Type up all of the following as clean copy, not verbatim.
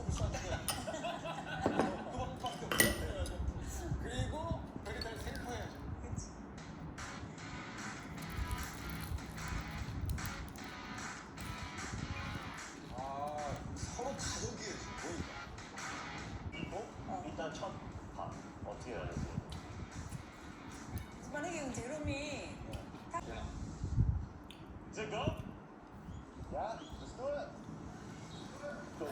패스한테 그거밖에 없어. 그리고 베리다를 생포해야죠. 그치. 아, 서로 가족이에요, 지금 보니까. 일단 첫 밥 어떻게 해야 되지? 만약에 yung 제롬이 타- 야, 제가 야, let's do it. 또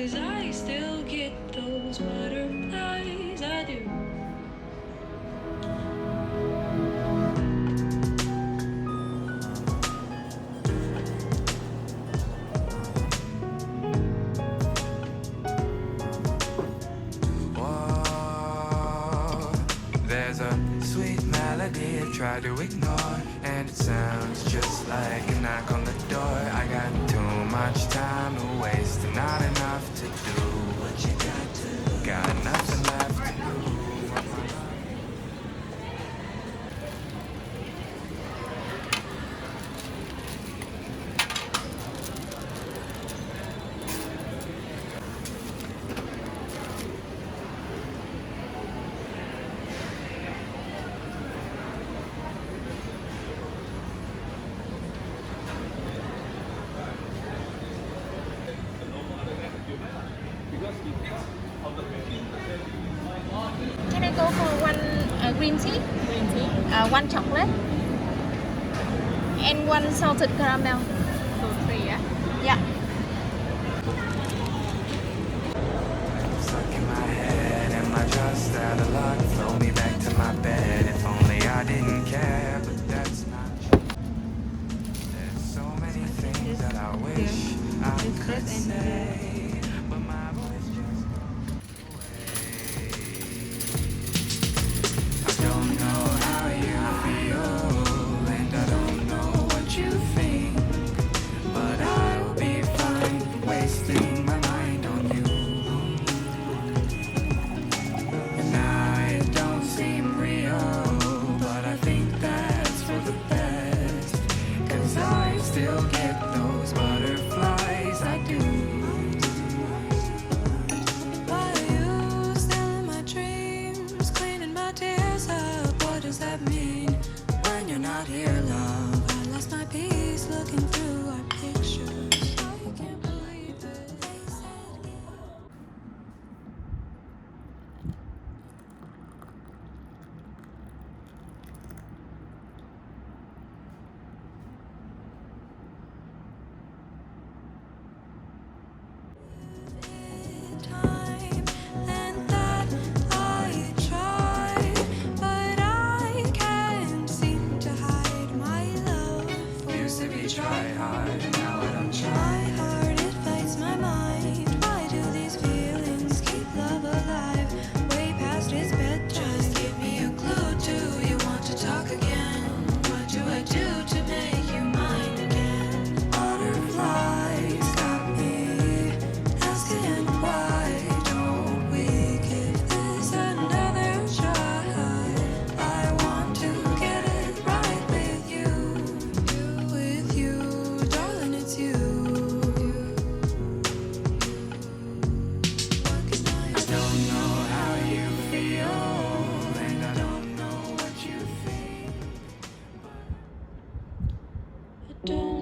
'cause I still get those butterflies. I do. Whoa, there's a sweet melody I try to ignore, and it sounds just like a knock on the door. I got too much time to waste and not enough to do what you got to do. Got nothing left to do. Can I go for one green tea? Green tea. One chocolate. And one salted caramel. So 3, yeah? Yeah. Stuck in my head, am I just out of luck? Throw me back to my bed. If only I didn't care, but that's not true. There's so many things that I wish I could say, but my voice just goes away. I don't know how you feel, and I don't know what you think, but I'll be fine wasting my mind on you. And now it don't seem real, but I think that's for the best, 'cause I still get those butterflies, I do. Why are you still in my dreams, cleaning my tears up? What does that mean? When you're not here, love, I lost my peace looking through our pictures. I can't believe it. They said you. Time and that I tried, but I can't seem to hide my love for Used to be try hard, now I don't try. my heart. It fights my mind. Why do these feelings keep love alive? Way past its bedtime. Just give me a clue. Do you want to talk again? What do I do to make you mine again? Butterflies got me Asking why don't we give this another try? I want to get it right with you, darling, it's you. What can I don't know how you feel, and I don't know what you think. I don't